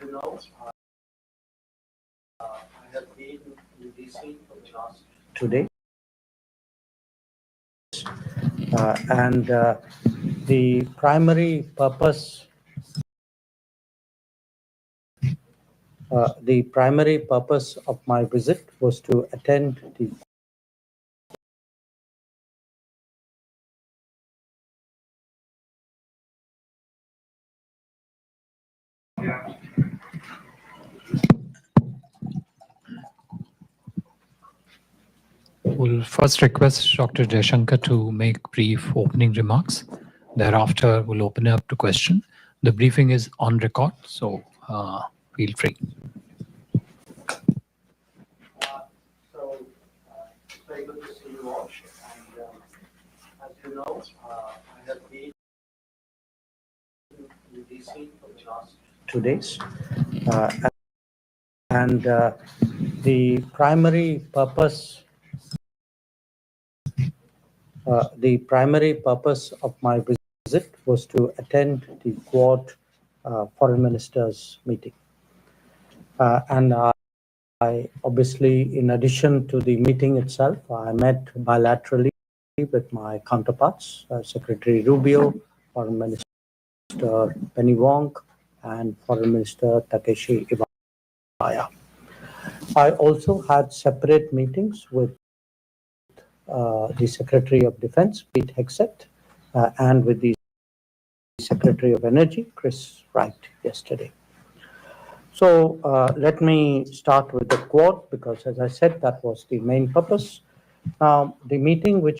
you know, I have been in DC for the last 2 days, and the primary purpose of my visit was to attend the We'll first request Dr. Jaishankar to make brief opening remarks. Thereafter, we'll open it up to question. The briefing is on record, so feel free. It's very good to see you all. And as you know, I have been in DC for the last 2 days, and the primary purpose of my visit was to attend the Quad Foreign Ministers meeting. And I obviously, in addition to the meeting itself, I met bilaterally with my counterparts, Secretary Rubio, Foreign Minister Penny Wong, and Foreign Minister Takeshi Iwaya. I also had separate meetings with the Secretary of Defense, Pete Hegseth, and with the Secretary of Energy, Chris Wright, yesterday. So let me start with the Quad, because as I said, that was the main purpose. Now, the meeting which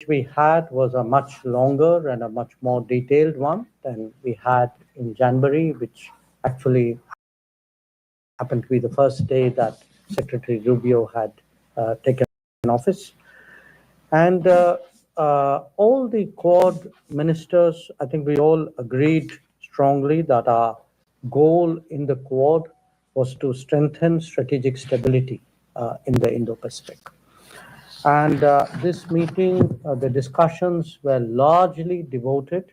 we had was a much longer and a much more detailed one than we had in January, which actually happened to be the first day that Secretary Rubio had taken office. And all the Quad ministers, I think we all agreed strongly that our goal in the Quad was to strengthen strategic stability in the Indo-Pacific. And this meeting, the discussions were largely devoted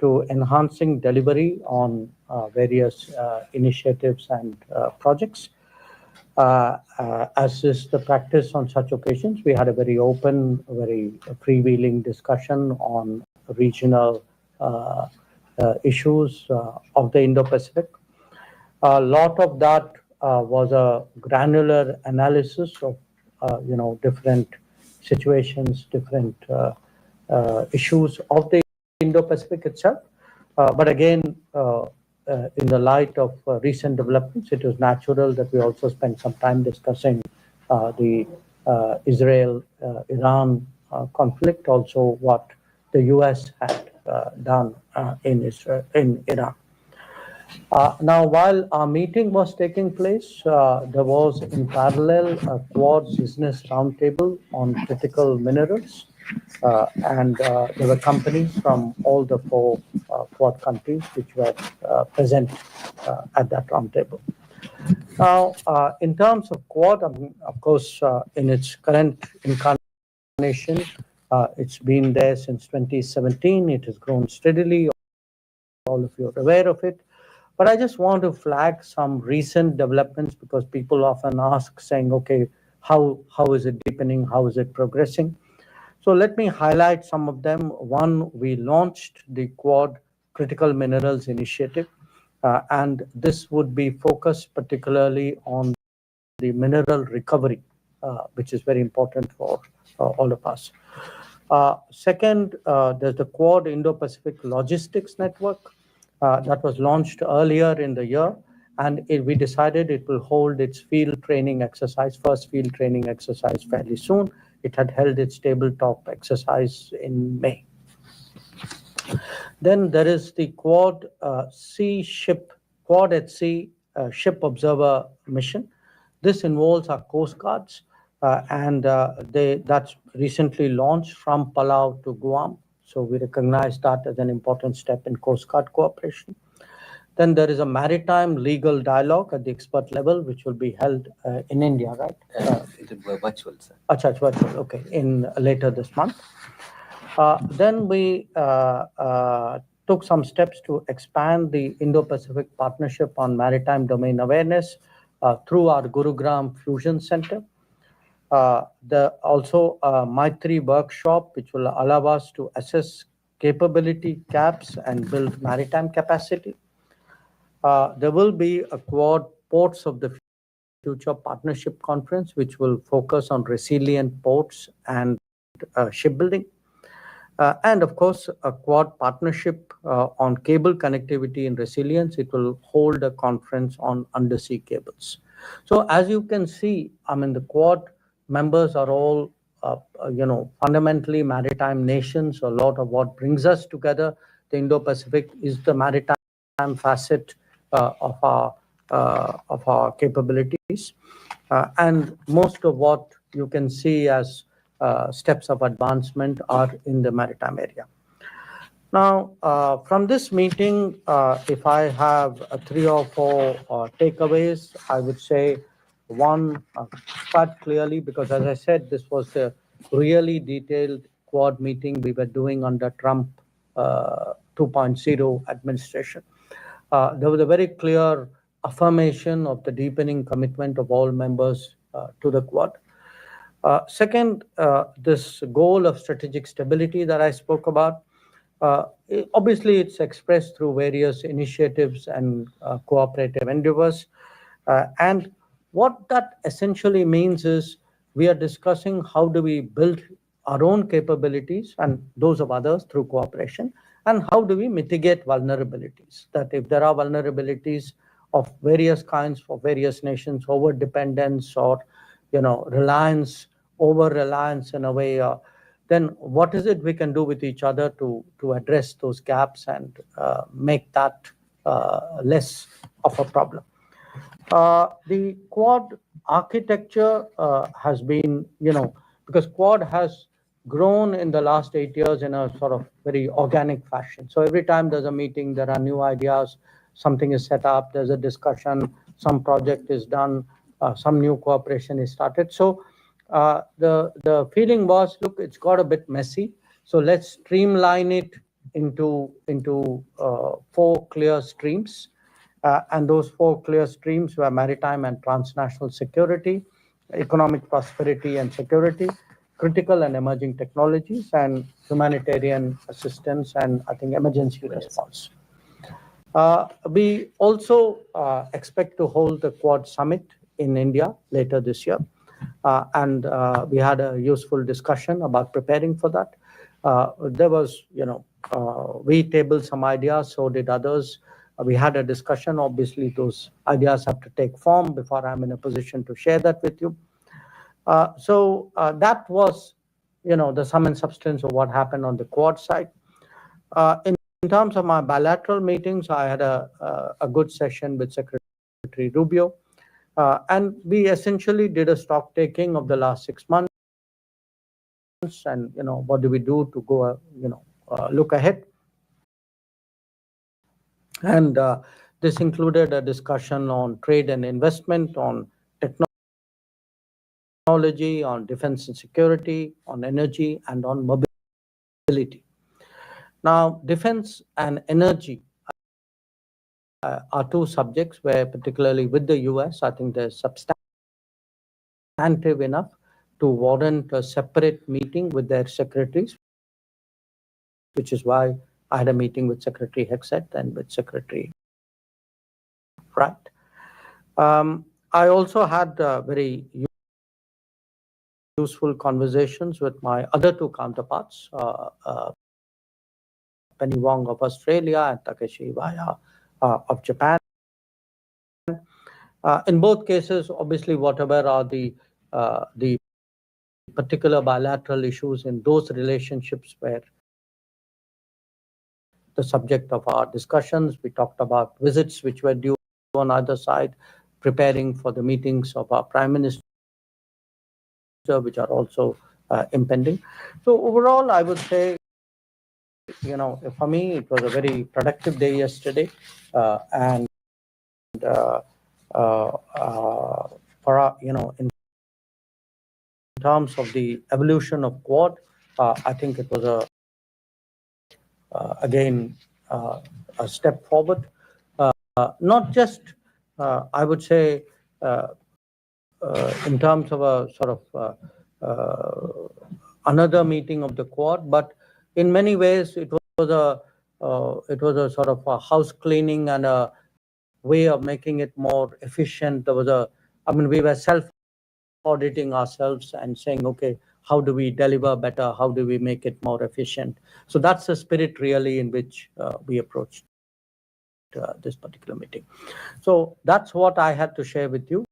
to enhancing delivery on various initiatives and projects. As is the practice on such occasions, we had a very open, very freewheeling discussion on regional issues of the Indo-Pacific. A lot of that was a granular analysis of different situations, different issues of the Indo-Pacific itself. But again, in the light of recent developments, it was natural that we also spent some time discussing the Israel-Iran conflict, also what the US had done in Iran. Now, while our meeting was taking place, there was in parallel a Quad business roundtable on critical minerals, and there were companies from all the four Quad countries which were present at that roundtable. Now, in terms of Quad, of course, in its current incarnation, it's been there since 2017. It has grown steadily. All of you are aware of it. But I just want to flag some recent developments, because people often ask, saying, okay, how is it deepening? How is it progressing? So let me highlight some of them. One, we launched the Quad Critical Minerals Initiative, and this would be focused particularly on the mineral recovery, which is very important for all of us. Second, there's the Quad Indo-Pacific Logistics Network. That was launched earlier in the year, and we decided it will hold its field training exercise, first field training exercise, fairly soon. It had held its tabletop exercise in May. Then there is the Quad at Sea Ship Observer Mission. This involves our Coast Guards, and that's recently launched from Palau to Guam. So we recognize that as an important step in Coast Guard cooperation. Then there is a maritime legal dialogue at the expert level, which will be held in India, right? It's virtual, sir. It's virtual, okay, later this month. Then we took some steps to expand the Indo-Pacific Partnership on Maritime Domain Awareness through our Gurugram Fusion Center. Also Maitri workshop, which will allow us to assess capability gaps and build maritime capacity. There will be a Quad Ports of the Future Partnership Conference, which will focus on resilient ports and shipbuilding. And of course, a Quad partnership on cable connectivity and resilience. It will hold a conference on undersea cables. So as you can see, I mean, the Quad members are all, fundamentally maritime nations. A lot of what brings us together, the Indo-Pacific, is the maritime facet of our capabilities. And most of what you can see as steps of advancement are in the maritime area. Now, from this meeting, if I have 3 or 4 takeaways, I would say one, quite clearly, because as I said, this was a really detailed Quad meeting we were doing under Trump 2.0 administration. There was a very clear affirmation of the deepening commitment of all members to the Quad. Second, this goal of strategic stability that I spoke about, obviously it's expressed through various initiatives and cooperative endeavors. And what that essentially means is we are discussing how do we build our own capabilities and those of others through cooperation, and how do we mitigate vulnerabilities. That if there are vulnerabilities of various kinds for various nations, over dependence or reliance, over reliance in a way, then what is it we can do with each other to address those gaps and make that less of a problem. The Quad architecture has been, because Quad has grown in the last 8 years in a sort of very organic fashion. So every time there's a meeting, there are new ideas, something is set up, there's a discussion, some project is done, some new cooperation is started. So the feeling was, look, it's got a bit messy, so let's streamline it into 4 clear streams. And those 4 clear streams were maritime and transnational security, economic prosperity and security, critical and emerging technologies, and humanitarian assistance, and I think emergency response. We also expect to hold the Quad Summit in India later this year. And we had a useful discussion about preparing for that. There was, we tabled some ideas, so did others. We had a discussion. Obviously, those ideas have to take form before I'm in a position to share that with you. So that was, the sum and substance of what happened on the Quad side. In terms of my bilateral meetings, I had a good session with Secretary Rubio. And we essentially did a stock taking of the last 6 months, and what do we do to go, look ahead. And this included a discussion on trade and investment, on technology, on defense and security, on energy, and on mobility. Now, defense and energy are 2 subjects where, particularly with the US, I think they're substantive enough to warrant a separate meeting with their secretaries, which is why I had a meeting with Secretary Hexet and with Secretary Wright. I also had very useful conversations with my other 2 counterparts, Penny Wong of Australia and Takeshi Iwaya of Japan. In both cases, obviously, whatever are the particular bilateral issues in those relationships were the subject of our discussions. We talked about visits which were due on either side, preparing for the meetings of our Prime Minister, which are also impending. So overall, I would say, for me, it was a very productive day yesterday. And for our, in terms of the evolution of Quad, I think it was again, a step forward, not just, I would say, in terms of a sort of another meeting of the Quad, but in many ways it was a sort of a house cleaning and a way of making it more efficient. We were self-auditing ourselves and saying, okay, how do we deliver better? How do we make it more efficient? So that's the spirit really in which we approached this particular meeting. So that's what I had to share with you.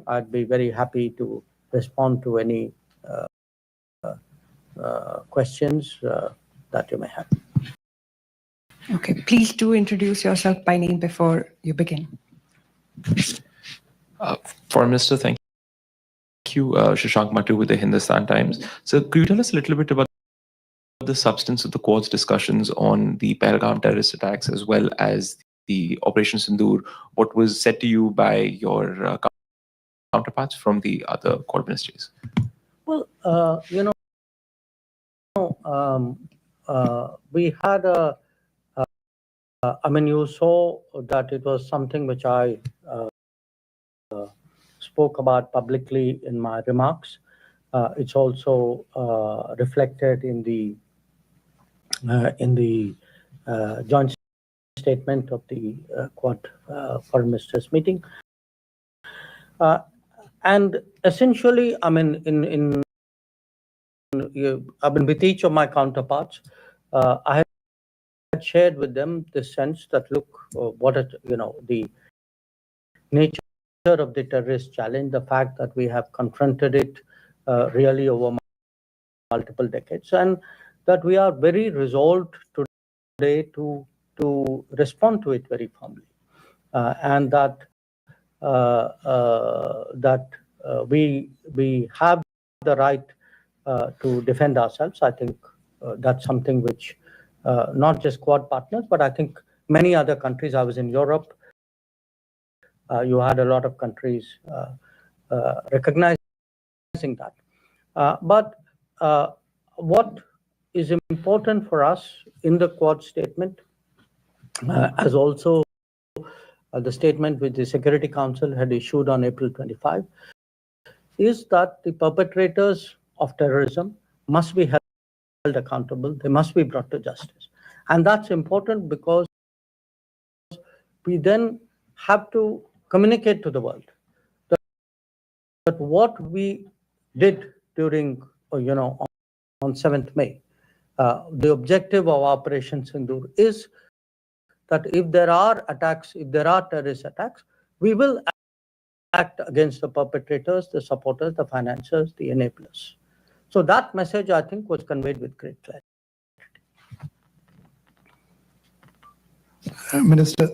I'd be very happy to respond to any questions that you may have. Okay, please do introduce yourself by name before you begin. Foreign Minister, thank you. Shashank Matu with the Hindustan Times. So could you tell us a little bit about the substance of the Quad's discussions on the Pahalgam terrorist attacks as well as the Operation Sindoor? What was said to you by your counterparts from the other Quad ministries? Well, we had you saw that it was something which I spoke about publicly in my remarks. It's also reflected in the joint statement of the Quad Foreign Ministers meeting. And essentially, with each of my counterparts, I had shared with them the sense that look, the nature of the terrorist challenge, the fact that we have confronted it really over multiple decades, and that we are very resolved today to respond to it very firmly, and that we have the right to defend ourselves. I think that's something which not just Quad partners, but I think many other countries. I was in Europe. You had a lot of countries recognizing that. But what is important for us in the Quad statement, as also the statement which the Security Council had issued on April 25, is that the perpetrators of terrorism must be held accountable. They must be brought to justice. And that's important because we then have to communicate to the world that what we did during, on 7th May, the objective of Operation Sindoor is that if there are attacks, if there are terrorist attacks, we will act against the perpetrators, the supporters, the financiers, the enablers. So that message, I think, was conveyed with great clarity. Minister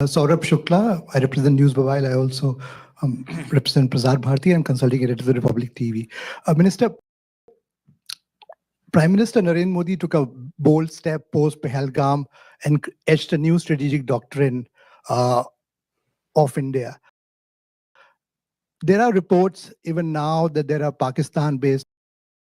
Saurabh Shukla, I represent News Mobile. I also represent Prasar Bharati and consulting editor of the Republic TV. Minister, Prime Minister Narendra Modi took a bold step post Pahalgam and etched a new strategic doctrine of India. There are reports even now that there are Pakistan-based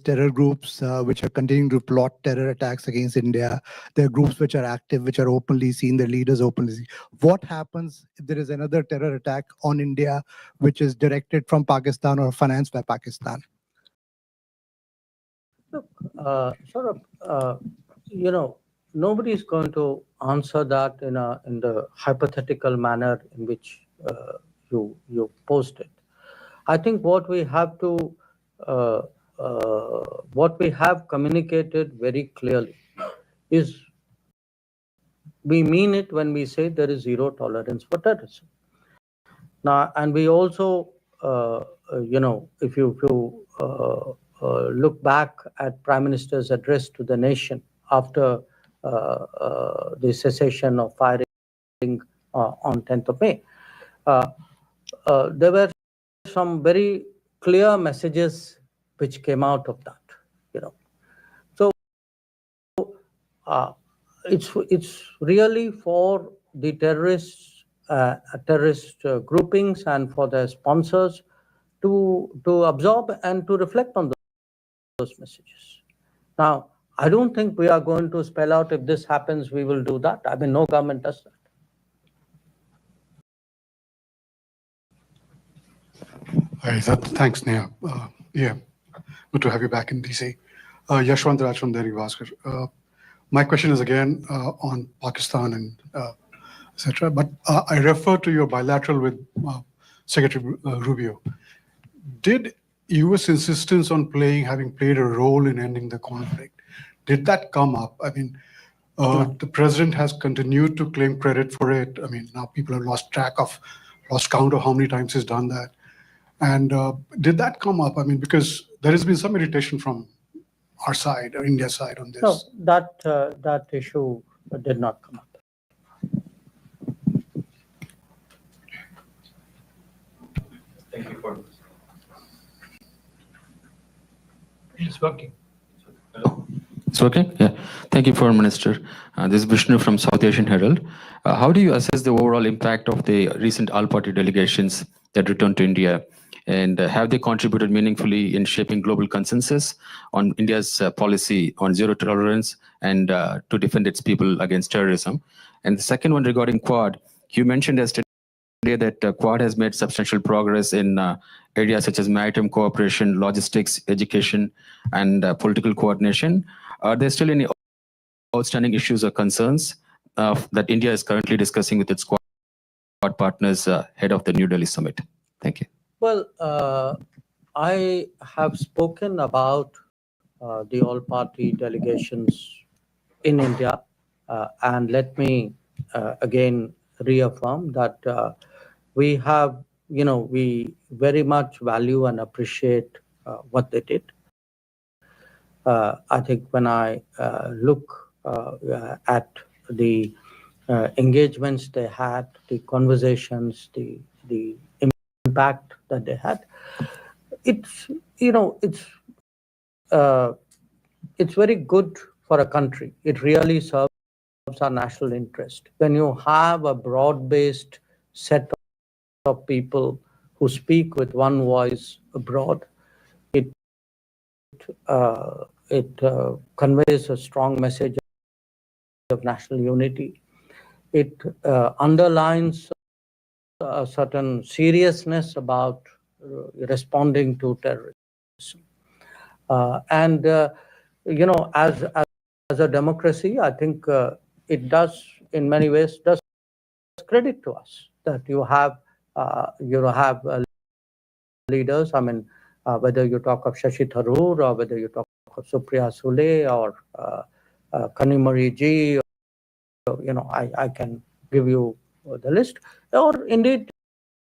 terror groups which are continuing to plot terror attacks against India. There are groups which are active, which are openly seen, their leaders openly seen. What happens if there is another terror attack on India which is directed from Pakistan or financed by Pakistan? Look, nobody is going to answer that in the hypothetical manner in which you posed it. I think what we have communicated very clearly is we mean it when we say there is zero tolerance for terrorism. Now, and we also, if you look back at Prime Minister's address to the nation after the cessation of firing on 10th of May, there were some very clear messages which came out of that. So it's really for the terrorist groupings and for their sponsors to absorb and to reflect on those messages. Now, I don't think we are going to spell out if this happens, we will do that. I mean, no government does that. Hi, thanks, Neha. Yeah, good to have you back in DC. Yashwant Raj from Dainik Bhaskar. My question is again on Pakistan and etc. But I refer to your bilateral with Secretary Rubio. Did U.S. insistence on having played a role in ending the conflict, did that come up? I mean, the president has continued to claim credit for it. I mean, now people have lost count of how many times he's done that. And did that come up? I mean, because there has been some irritation from our side, or India's side on this. No, that issue did not come up. Thank you for It's working. It's working? Yeah. Thank you, Foreign Minister. This is Vishnu from South Asian Herald. How do you assess the overall impact of the recent all-party delegations that returned to India? And have they contributed meaningfully in shaping global consensus on India's policy on zero tolerance and to defend its people against terrorism? And the second one regarding Quad, you mentioned yesterday that Quad has made substantial progress in areas such as maritime cooperation, logistics, education, and political coordination. Are there still any outstanding issues or concerns that India is currently discussing with its Quad partners ahead of the New Delhi summit? Thank you. Well, I have spoken about the all-party delegations in India, and let me again reaffirm that we have, we very much value and appreciate what they did. I think when I look at the engagements they had, the conversations, the impact that they had, it's very good for a country. It really serves our national interest. When you have a broad-based set of people who speak with one voice abroad, it conveys a strong message of national unity. It underlines a certain seriousness about responding to terrorism. And as a democracy, I think it does, in many ways, does credit to us that you have leaders. I mean, whether you talk of Shashi Tharoor or whether you talk of Supriya Sule or Kanimari Ji, I can give you the list, or indeed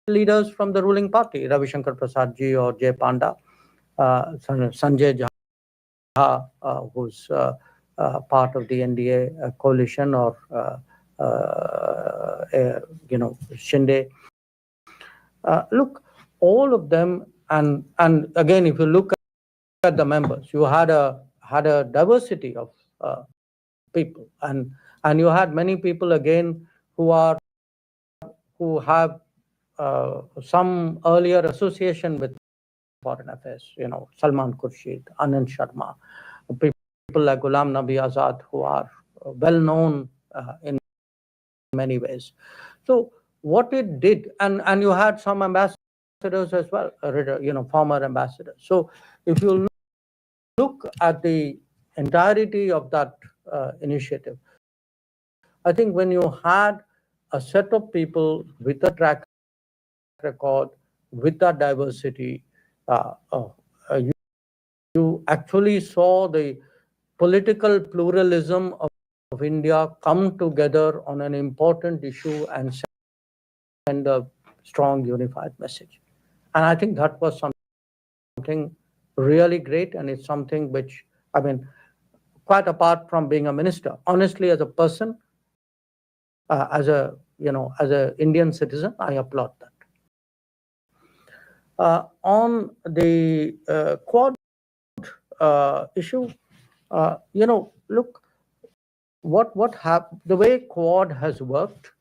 leaders from the ruling party, Ravi Shankar Prasad Ji or Jay Panda, Sanjay Jha, who's part of the NDA coalition, or Shinde. Look, all of them, and again, if you look at the members, you had a diversity of people, and you had many people again who have some earlier association with foreign affairs. Salman Khurshid, Anand Sharma, people like Ghulam Nabi Azad, who are well known in many ways. So what it did, and you had some ambassadors as well, former ambassadors. So if you look at the entirety of that initiative, I think when you had a set of people with a track record, with that diversity, you actually saw the political pluralism of India come together on an important issue and send a strong unified message. And I think that was something really great, and it's something which, I mean, quite apart from being a minister, honestly, as a person, as a Indian citizen, I applaud that. On the Quad issue, look, what happened, the way Quad has worked,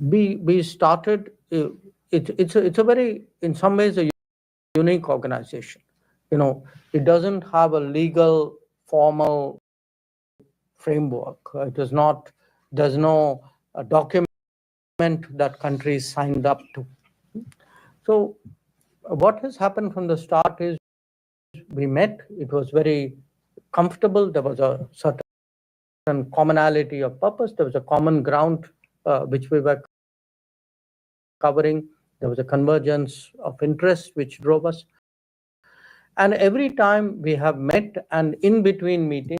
we started, it's a very, in some ways, a unique organization. it doesn't have a legal formal framework. There's no document that countries signed up to. So what has happened from the start is we met, it was very comfortable, there was a certain commonality of purpose, there was a common ground which we were covering, there was a convergence of interest which drove us. And every time we have met and in between meetings,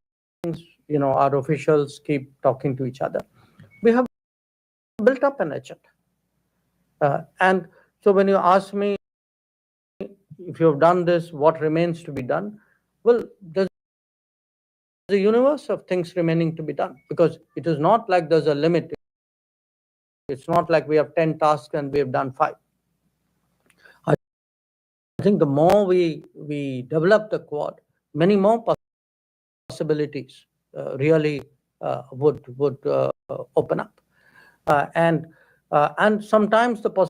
our officials keep talking to each other. We have built up an agenda. And so when you ask me, if you have done this, what remains to be done? Well, there's a universe of things remaining to be done, because it is not like there's a limit. It's not like we have 10 tasks and we have done 5. I think the more we develop the Quad, many more possibilities really would open up. And sometimes the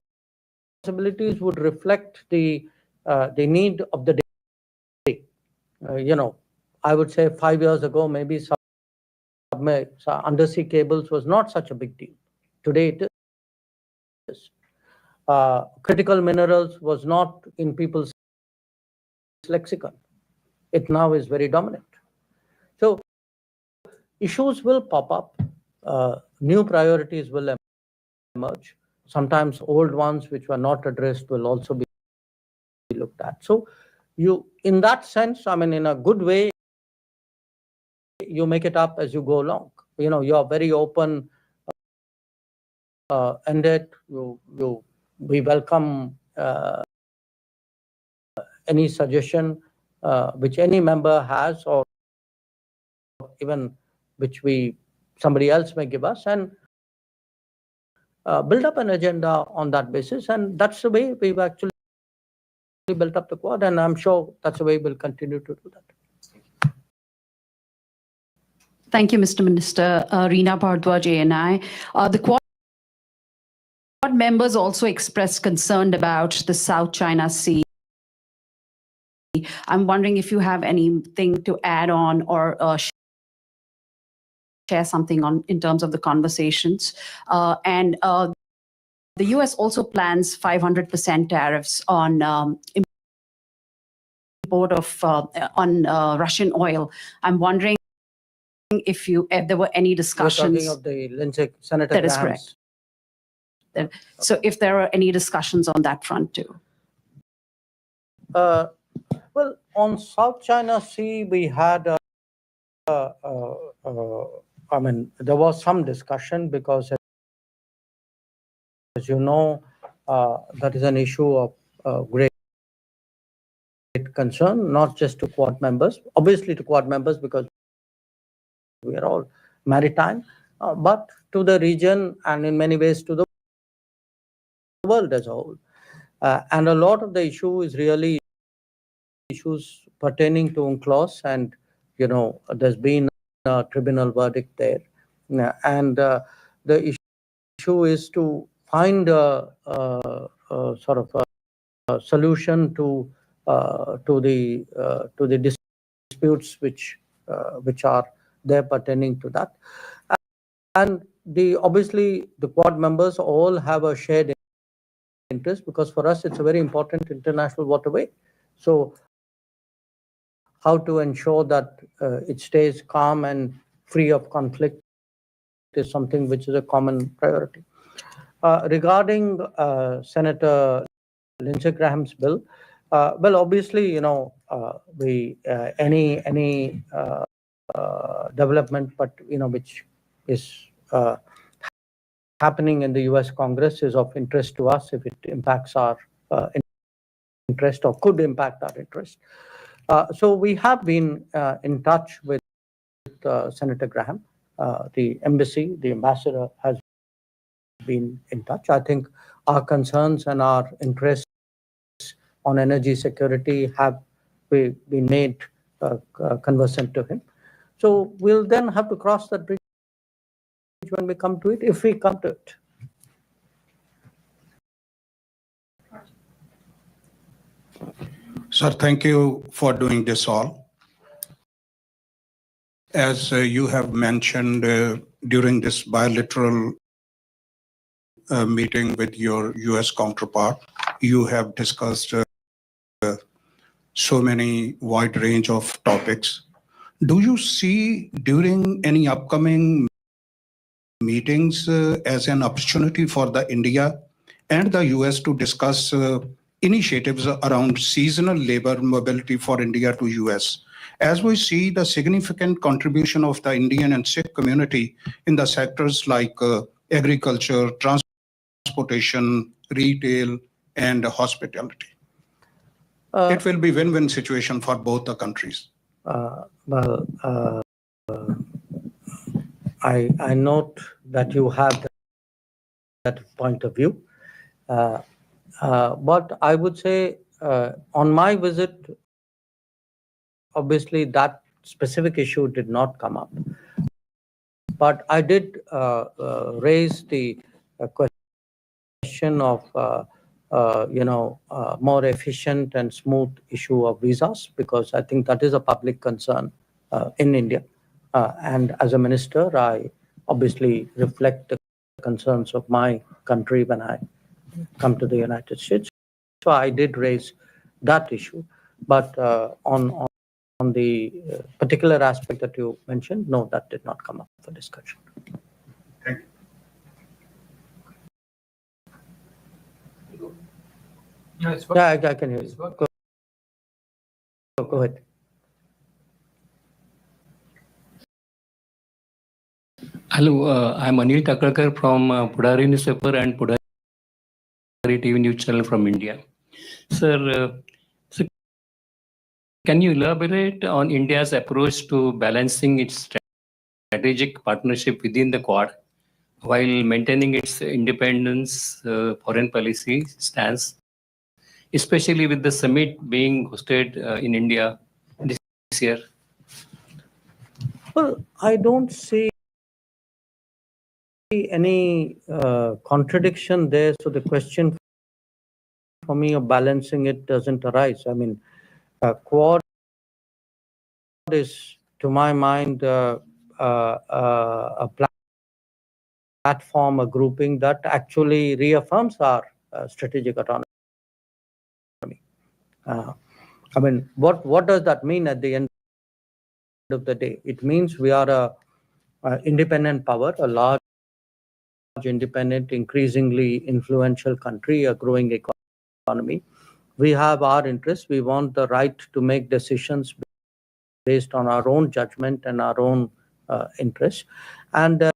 possibilities would reflect the need of the day. I would say 5 years ago, maybe undersea cables was not such a big deal. Today it is. Critical minerals was not in people's lexicon. It now is very dominant. So issues will pop up. New priorities will emerge. Sometimes old ones which were not addressed will also be looked at. So in that sense, in a good way, you make it up as you go along. You are very open ended. We welcome any suggestion which any member has, or even which somebody else may give us, and build up an agenda on that basis. And that's the way we've actually built up the Quad, and I'm sure that's the way we'll continue to do that. Thank you, Mr. Minister. Reena Bhardwaj, ANI. The Quad members also expressed concern about the South China Sea. I'm wondering if you have anything to add on or share something in terms of the conversations. And the US also plans 500% tariffs on import of on Russian oil. I'm wondering if there were any discussions. You're talking of the Senator That is Graham's. correct. So if there are any discussions on that front too. Well, on South China Sea, we had, there was some discussion, because, as you know, that is an issue of great concern, not just to Quad members, obviously to Quad members, because we are all maritime, but to the region and in many ways to the world as a whole. And a lot of the issue is really issues pertaining to UNCLOS, and there's been a tribunal verdict there, and the issue is to find a sort of a solution to the disputes which are there pertaining to that. And obviously the Quad members all have a shared interest, because for us it's a very important international waterway. So how to ensure that it stays calm and free of conflict is something which is a common priority. Regarding Senator Lindsey Graham's bill, well, obviously, any development, but which is happening in the US Congress is of interest to us if it impacts our interest or could impact our interest. So we have been in touch with Senator Graham. The embassy, the ambassador has been in touch. I think our concerns and our interests on energy security have been made conversant to him. So we'll then have to cross that bridge when we come to it, if we come to it. Sir, thank you for doing this all. As you have mentioned during this bilateral meeting with your US counterpart, you have discussed so many wide range of topics. Do you see during any upcoming meetings as an opportunity for the India and the US to discuss initiatives around seasonal labor mobility for India to US? As we see the significant contribution of the Indian and Sikh community in the sectors like agriculture, transportation, retail, and hospitality. It will be win-win situation for both the countries. I note that you have that point of view. But I would say on my visit, obviously that specific issue did not come up. But I did raise the question of more efficient and smooth issue of visas, because I think that is a public concern in India. And as a minister, I obviously reflect the concerns of my country when I come to the United States. So I did raise that issue. But on the particular aspect that you mentioned, no, that did not come up for discussion. Thank you. Yeah, I can hear you. Go ahead. Hello, I'm Anil Takarkar from Pudari newspaper and Pudari TV news channel from India. Sir, can you elaborate on India's approach to balancing its strategic partnership within the Quad while maintaining its independence foreign policy stance, especially with the summit being hosted in India this year? Well, I don't see any contradiction there. So the question for me of balancing it doesn't arise. I mean, Quad is, to my mind, a platform, a grouping that actually reaffirms our strategic autonomy. I mean, what does that mean at the end of the day? It means we are a independent power, a large independent, increasingly influential country, a growing economy. We have our interests. We want the right to make decisions based on our own judgment and our own interests. And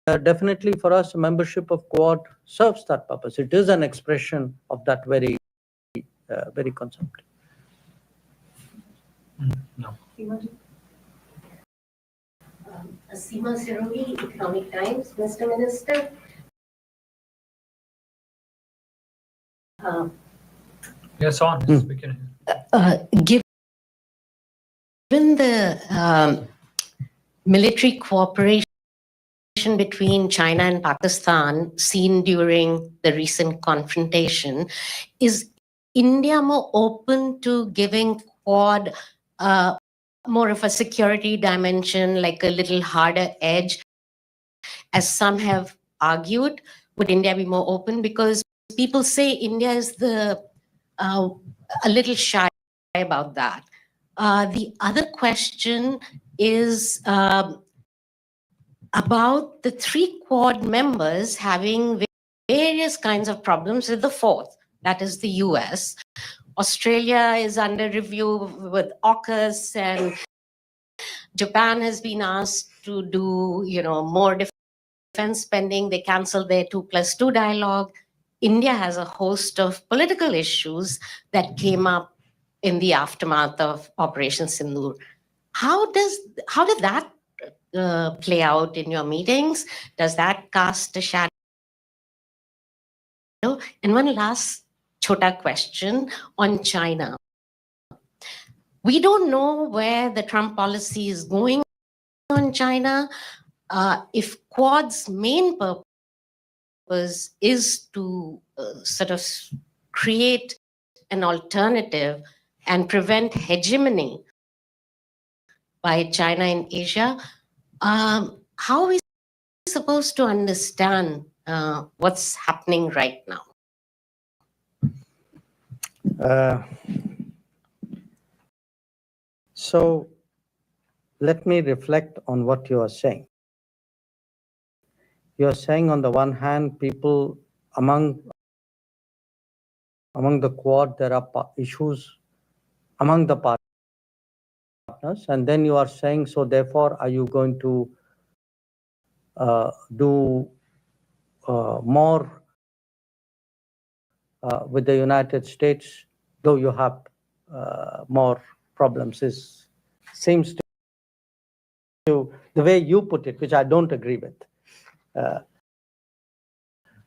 definitely for us, membership of Quad serves that purpose. It is an expression of that very concept. No. Seema Sirogi, Economic Times. Mr. Minister, Yes, on. Given the military cooperation between China and Pakistan seen during the recent confrontation, is India more open to giving Quad more of a security dimension, like a little harder edge, as some have argued? Would India be more open? Because people say India is a little shy about that. The other question is about the 3 Quad members having various kinds of problems with the 4th, that is the US. Australia is under review with AUKUS, and Japan has been asked to do, more defense spending. They canceled their 2+2 dialogue. India has a host of political issues that came up in the aftermath of Operation Sindoor. How did that play out in your meetings? Does that cast a shadow? And one last chota question on China. We don't know where the Trump policy is going on China. If Quad's main purpose is to sort of create an alternative, and prevent hegemony by China in Asia. How are we supposed to understand what's happening right now? So let me reflect on what you are saying. You're saying on the one hand, people among the Quad, there are issues among the partners, and then you are saying, so therefore, are you going to do more with the United States, though you have more problems? Seems to the way you put it, which I don't agree with.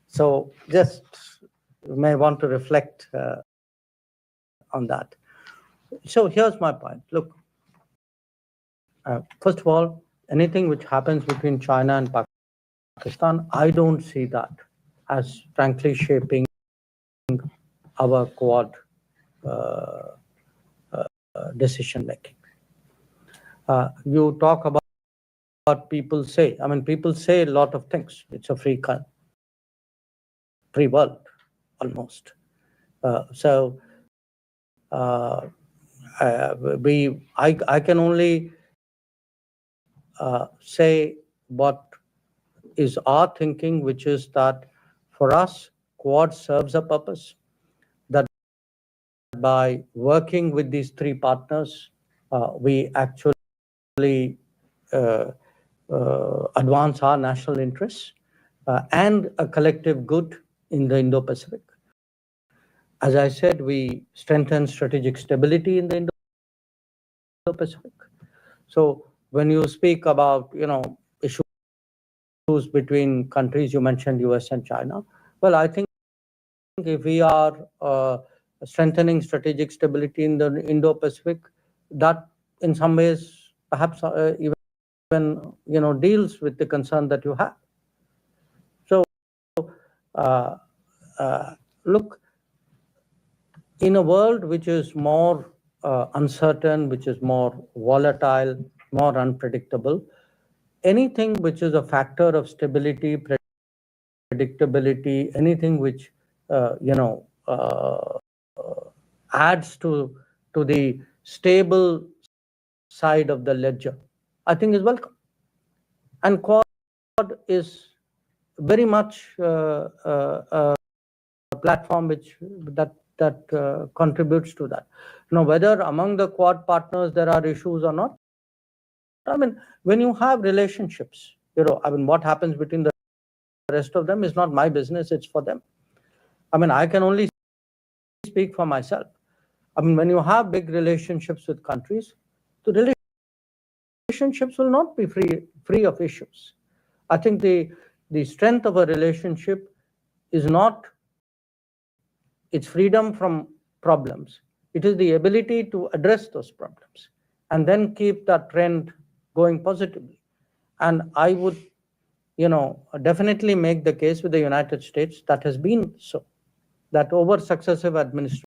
So just you may want to reflect on that. So here's my point. Look, first of all, anything which happens between China and Pakistan, I don't see that as frankly shaping our Quad decision making. You talk about what people say. I mean, people say a lot of things. It's a free world, almost. I can only say what is our thinking, which is that for us, Quad serves a purpose. That by working with these three partners, we actually advance our national interests and a collective good in the Indo-Pacific. As I said, we strengthen strategic stability in the Indo-Pacific. So when you speak about, issues between countries, you mentioned US and China. Well, I think if we are strengthening strategic stability in the Indo-Pacific, that in some ways perhaps even deals with the concern that you have. So look, in a world which is more uncertain, which is more volatile, more unpredictable, anything which is a factor of stability, predictability, anything which adds to the stable side of the ledger, I think is welcome. And Quad is very much a platform that contributes to that. Whether among the Quad partners there are issues or not, I mean, when you have relationships, what happens between the rest of them is not my business, it's for them. I mean, I can only speak for myself. I mean, when you have big relationships with countries, the relationships will not be free of issues. I think the strength of a relationship is not its freedom from problems. It is the ability to address those problems and then keep that trend going positively. And I would, definitely make the case with the United States that has been so, that over successive administrations,